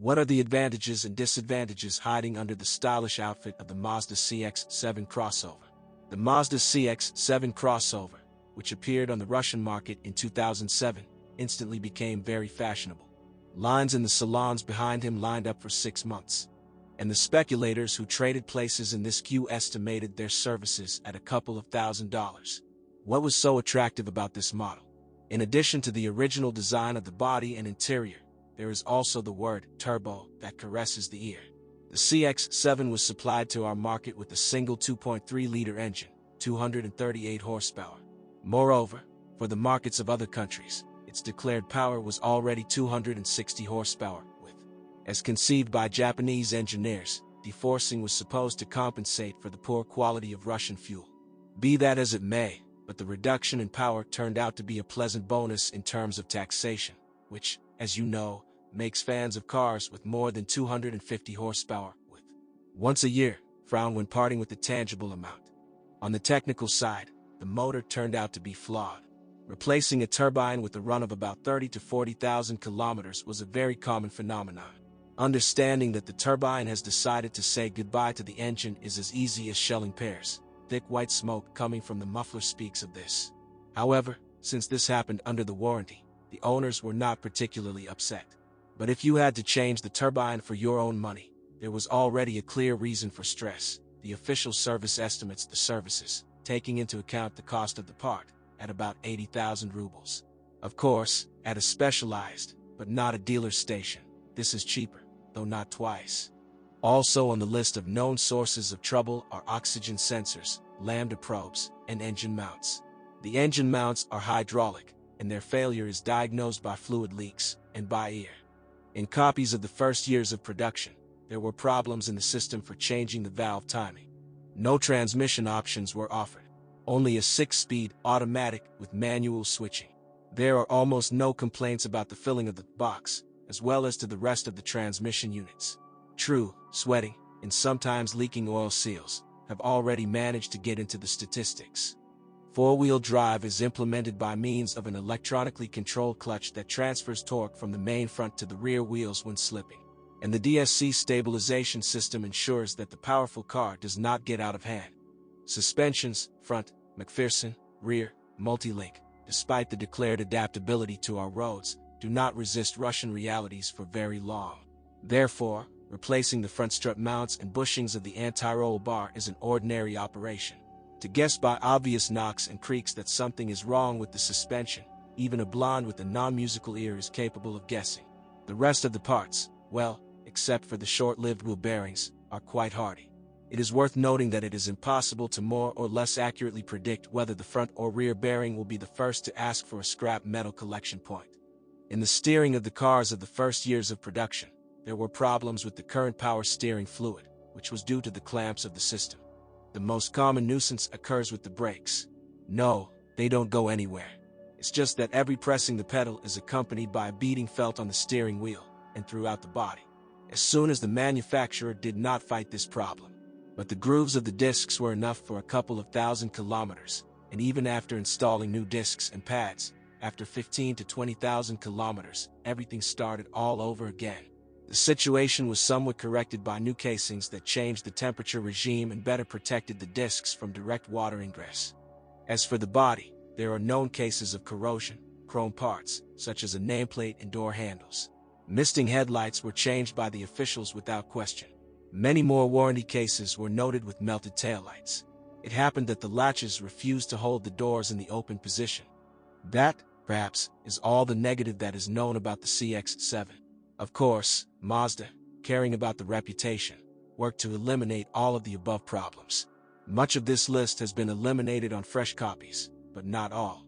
What are the advantages and disadvantages hiding under the stylish outfit of the Mazda CX-7 crossover? The Mazda CX-7 crossover, which appeared on the Russian market in 2007, instantly became very fashionable. Lines in the salons behind him lined up for 6 months, and the speculators who traded places in this queue estimated their services at a couple of $1,000s. What was so attractive about this model? In addition to the original design of the body and interior, there is also the word turbo that caresses the ear. The CX-7 was supplied to our market with a single 2.3-liter engine, 238 horsepower. Moreover, for the markets of other countries, its declared power was already 260 horsepower, with, as conceived by Japanese engineers, deforcing was supposed to compensate for the poor quality of Russian fuel. Be that as it may, but the reduction in power turned out to be a pleasant bonus in terms of taxation, which, as you know, makes fans of cars with more than 250 horsepower with once a year frown when parting with a tangible amount. On the technical side, the motor turned out to be flawed. Replacing a turbine with a run of about 30 to 40,000 kilometers was a very common phenomenon. Understanding that the turbine has decided to say goodbye to the engine is as easy as shelling pears. Thick white smoke coming from the muffler speaks of this. However, since this happened under the warranty, the owners were not particularly upset. But if you had to change the turbine for your own money, there was already a clear reason for stress. The official service estimates the services, taking into account the cost of the part, at about 80,000 rubles. Of course, at a specialized, but not a dealer's station, this is cheaper, though not twice. Also on the list of known sources of trouble are oxygen sensors, lambda probes, and engine mounts. The engine mounts are hydraulic, and their failure is diagnosed by fluid leaks and by ear. In copies of the first years of production, there were problems in the system for changing the valve timing. No transmission options were offered, only a 6-speed automatic with manual switching. There are almost no complaints about the filling of the box, as well as to the rest of the transmission units. True, sweating, and sometimes leaking oil seals, have already managed to get into the statistics. Four-wheel drive is implemented by means of an electronically controlled clutch that transfers torque from the main front to the rear wheels when slipping. And the DSC stabilization system ensures that the powerful car does not get out of hand. Suspensions, front, McPherson, rear, multi-link, despite the declared adaptability to our roads, do not resist Russian realities for very long. Therefore, replacing the front strut mounts and bushings of the anti-roll bar is an ordinary operation. To guess by obvious knocks and creaks that something is wrong with the suspension, even a blonde with a non-musical ear is capable of guessing. The rest of the parts, well, except for the short-lived wheel bearings, are quite hardy. It is worth noting that it is impossible to more or less accurately predict whether the front or rear bearing will be the first to ask for a scrap metal collection point. In the steering of the cars of the first years of production, there were problems with the current power steering fluid, which was due to the clamps of the system. The most common nuisance occurs with the brakes. No, they don't go anywhere. It's just that every pressing the pedal is accompanied by a beating felt on the steering wheel and throughout the body. As soon as the manufacturer did not fight this problem. But the grooves of the discs were enough for a couple of 1,000 kilometers, and even after installing new discs and pads, after 15 to 20,000 kilometers, everything started all over again. The situation was somewhat corrected by new casings that changed the temperature regime and better protected the discs from direct water ingress. As for the body, there are known cases of corrosion, chrome parts, such as a nameplate and door handles. Misting headlights were changed by the officials without question. Many more warranty cases were noted with melted taillights. It happened that the latches refused to hold the doors in the open position. That, perhaps, is all the negative that is known about the CX-7. Of course, Mazda, caring about the reputation, worked to eliminate all of the above problems. Much of this list has been eliminated on fresh copies, but not all.